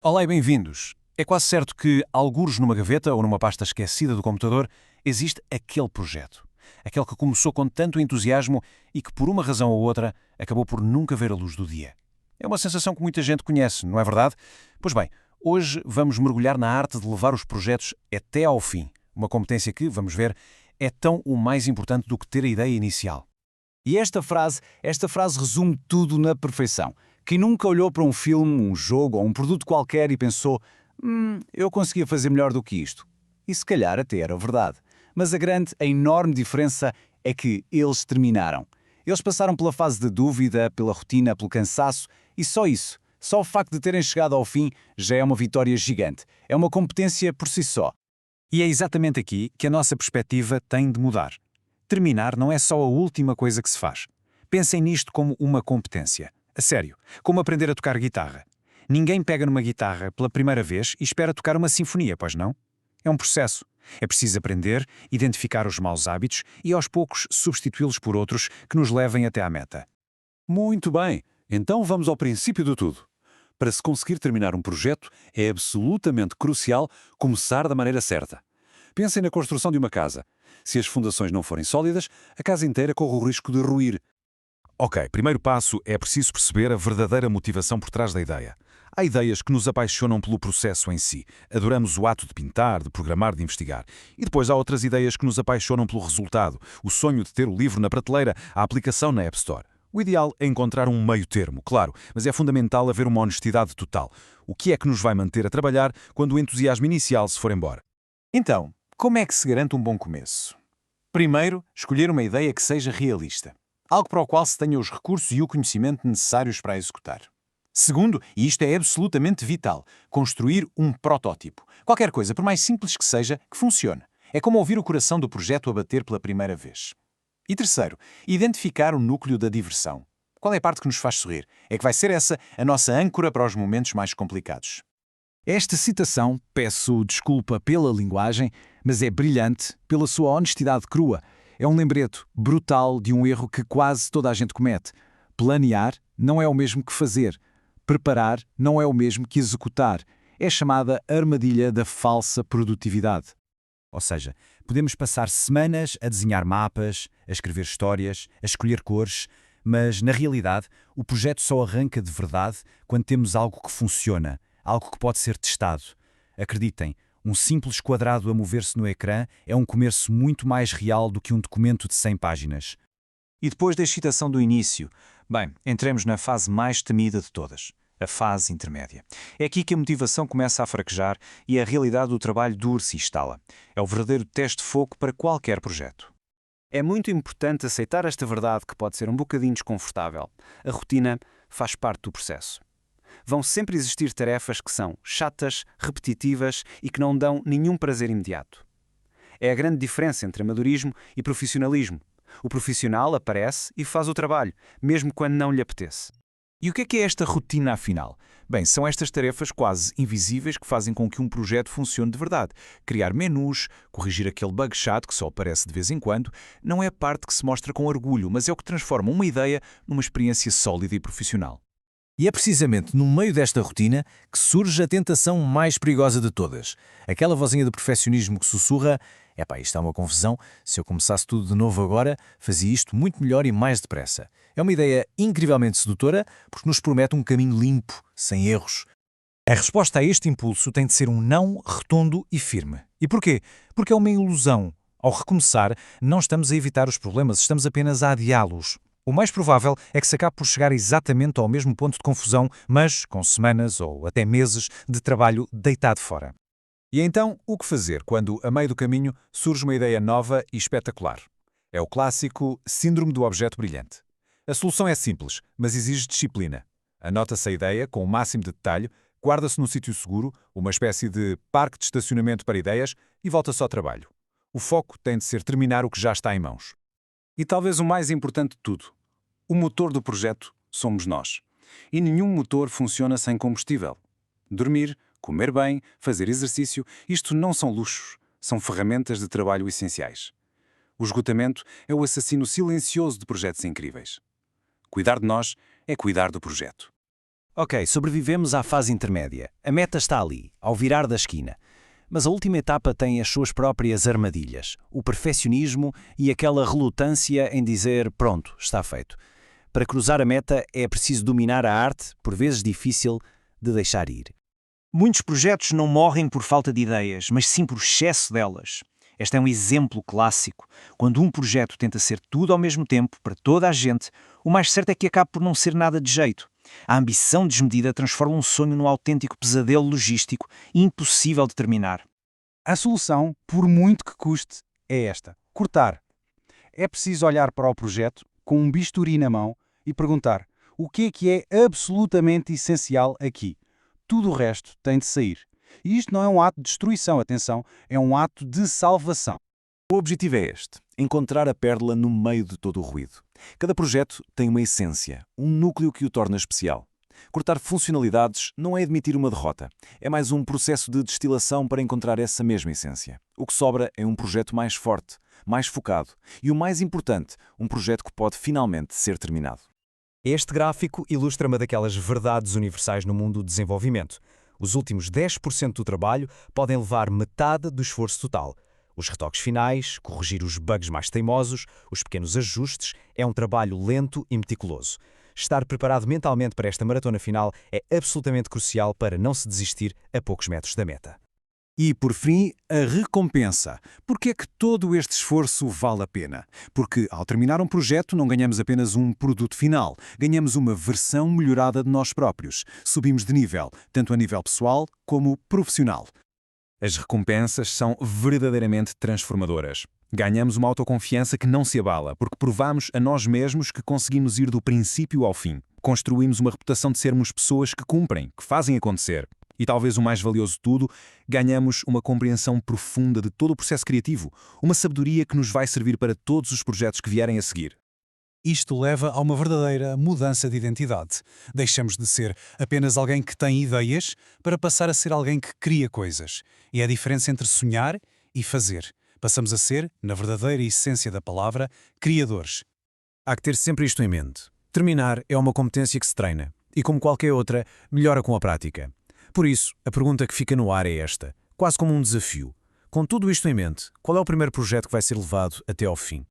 Olá e bem-vindos. É quase certo que, algures numa gaveta ou numa pasta esquecida do computador, existe aquele projeto. Aquele que começou com tanto entusiasmo e que, por uma razão ou outra, acabou por nunca ver a luz do dia. É uma sensação que muita gente conhece, não é verdade? Pois bem, hoje vamos mergulhar na arte de levar os projetos até ao fim. Uma competência que, vamos ver, é tão ou mais importante do que ter a ideia inicial. E esta frase resume tudo na perfeição. Quem nunca olhou para um filme, um jogo ou um produto qualquer e pensou eu conseguia fazer melhor do que isto. E se calhar até era verdade. Mas a enorme diferença é que eles terminaram. Eles passaram pela fase de dúvida, pela rotina, pelo cansaço e só isso. Só o facto de terem chegado ao fim já é uma vitória gigante. É uma competência por si só. E é exatamente aqui que a nossa perspectiva tem de mudar. Terminar não é só a última coisa que se faz. Pensem nisto como uma competência. A sério, como aprender a tocar guitarra. Ninguém pega numa guitarra pela primeira vez e espera tocar uma sinfonia, pois não? É um processo. É preciso aprender, identificar os maus hábitos e aos poucos substituí-los por outros que nos levem até à meta. Muito bem, então vamos ao princípio de tudo. Para se conseguir terminar um projeto, é absolutamente crucial começar da maneira certa. Pensem na construção de uma casa. Se as fundações não forem sólidas, a casa inteira corre o risco de ruir. Ok, primeiro passo é preciso perceber a verdadeira motivação por trás da ideia. Há ideias que nos apaixonam pelo processo em si. Adoramos o ato de pintar, de programar, de investigar. E depois há outras ideias que nos apaixonam pelo resultado. O sonho de ter o livro na prateleira, a aplicação na App Store. O ideal é encontrar um meio termo, claro, mas é fundamental haver uma honestidade total. O que é que nos vai manter a trabalhar quando o entusiasmo inicial se for embora? Então, como é que se garante um bom começo? Primeiro, escolher uma ideia que seja realista. Algo para o qual se tenha os recursos e o conhecimento necessários para a executar. Segundo, e isto é absolutamente vital, construir um protótipo. Qualquer coisa, por mais simples que seja, que funcione. É como ouvir o coração do projeto a bater pela primeira vez. E terceiro, identificar o núcleo da diversão. Qual é a parte que nos faz sorrir? É que vai ser essa a nossa âncora para os momentos mais complicados. Esta citação, peço desculpa pela linguagem, mas é brilhante pela sua honestidade crua. É um lembrete brutal de um erro que quase toda a gente comete. Planear não é o mesmo que fazer. Preparar não é o mesmo que executar. É chamada armadilha da falsa produtividade. Ou seja, podemos passar semanas a desenhar mapas, a escrever histórias, a escolher cores, mas, na realidade, o projeto só arranca de verdade quando temos algo que funciona, algo que pode ser testado. Acreditem, um simples quadrado a mover-se no ecrã é um começo muito mais real do que um documento de 100 páginas. E depois da excitação do início, bem, entremos na fase mais temida de todas, a fase intermédia. É aqui que a motivação começa a fraquejar e a realidade do trabalho duro se instala. É o verdadeiro teste de fogo para qualquer projeto. É muito importante aceitar esta verdade que pode ser um bocadinho desconfortável. A rotina faz parte do processo. Vão sempre existir tarefas que são chatas, repetitivas e que não dão nenhum prazer imediato. É a grande diferença entre amadorismo e profissionalismo. O profissional aparece e faz o trabalho, mesmo quando não lhe apetece. E o que é esta rotina afinal? Bem, são estas tarefas quase invisíveis que fazem com que um projeto funcione de verdade. Criar menus, corrigir aquele bug chato que só aparece de vez em quando, não é a parte que se mostra com orgulho, mas é o que transforma uma ideia numa experiência sólida e profissional. E é precisamente no meio desta rotina que surge a tentação mais perigosa de todas. Aquela vozinha do perfeccionismo que sussurra: isto é uma confusão, se eu começasse tudo de novo agora, fazia isto muito melhor e mais depressa. É uma ideia incrivelmente sedutora porque nos promete um caminho limpo, sem erros. A resposta a este impulso tem de ser um não rotundo e firme. E porquê? Porque é uma ilusão. Ao recomeçar, não estamos a evitar os problemas, estamos apenas a adiá-los. O mais provável é que se acabe por chegar exatamente ao mesmo ponto de confusão, mas com semanas ou até meses de trabalho deitado fora. E então, o que fazer quando, a meio do caminho, surge uma ideia nova e espetacular? É o clássico síndrome do objeto brilhante. A solução é simples, mas exige disciplina. Anota-se a ideia com o máximo de detalhe, guarda-se num sítio seguro, uma espécie de parque de estacionamento para ideias e volta-se ao trabalho. O foco tem de ser terminar o que já está em mãos. E talvez o mais importante de tudo, o motor do projeto somos nós. E nenhum motor funciona sem combustível. Dormir, comer bem, fazer exercício, isto não são luxos, são ferramentas de trabalho essenciais. O esgotamento é o assassino silencioso de projetos incríveis. Cuidar de nós é cuidar do projeto. Ok, sobrevivemos à fase intermédia. A meta está ali, ao virar da esquina. Mas a última etapa tem as suas próprias armadilhas, o perfeccionismo e aquela relutância em dizer pronto, está feito. Para cruzar a meta é preciso dominar a arte, por vezes difícil, de deixar ir. Muitos projetos não morrem por falta de ideias, mas sim por excesso delas. Este é um exemplo clássico. Quando um projeto tenta ser tudo ao mesmo tempo, para toda a gente, o mais certo é que acabe por não ser nada de jeito. A ambição desmedida transforma um sonho num autêntico pesadelo logístico impossível de terminar. A solução, por muito que custe, é esta: cortar. É preciso olhar para o projeto com um bisturi na mão e perguntar: o que é absolutamente essencial aqui? Tudo o resto tem de sair. E isto não é um ato de destruição, atenção, é um ato de salvação. O objetivo é este: encontrar a pérola no meio de todo o ruído. Cada projeto tem uma essência, um núcleo que o torna especial. Cortar funcionalidades não é admitir uma derrota, é mais um processo de destilação para encontrar essa mesma essência. O que sobra é um projeto mais forte, mais focado e, o mais importante, um projeto que pode finalmente ser terminado. Este gráfico ilustra uma daquelas verdades universais no mundo do desenvolvimento. Os últimos 10% do trabalho podem levar metade do esforço total. Os retoques finais, corrigir os bugs mais teimosos, os pequenos ajustes, é um trabalho lento e meticuloso. Estar preparado mentalmente para esta maratona final é absolutamente crucial para não se desistir a poucos metros da meta. E, por fim, a recompensa. Por que é que todo este esforço vale a pena? Porque, ao terminar um projeto, não ganhamos apenas um produto final, ganhamos uma versão melhorada de nós próprios. Subimos de nível, tanto a nível pessoal como profissional. As recompensas são verdadeiramente transformadoras. Ganhamos uma autoconfiança que não se abala, porque provamos a nós mesmos que conseguimos ir do princípio ao fim. Construímos uma reputação de sermos pessoas que cumprem, que fazem acontecer. E talvez o mais valioso de tudo, ganhamos uma compreensão profunda de todo o processo criativo, uma sabedoria que nos vai servir para todos os projetos que vierem a seguir. Isto leva a uma verdadeira mudança de identidade. Deixamos de ser apenas alguém que tem ideias para passar a ser alguém que cria coisas. E é a diferença entre sonhar e fazer. Passamos a ser, na verdadeira essência da palavra, criadores. Há que ter sempre isto em mente. Terminar é uma competência que se treina. E como qualquer outra, melhora com a prática. Por isso, a pergunta que fica no ar é esta, quase como um desafio. Com tudo isto em mente, qual é o primeiro projeto que vai ser levado até ao fim?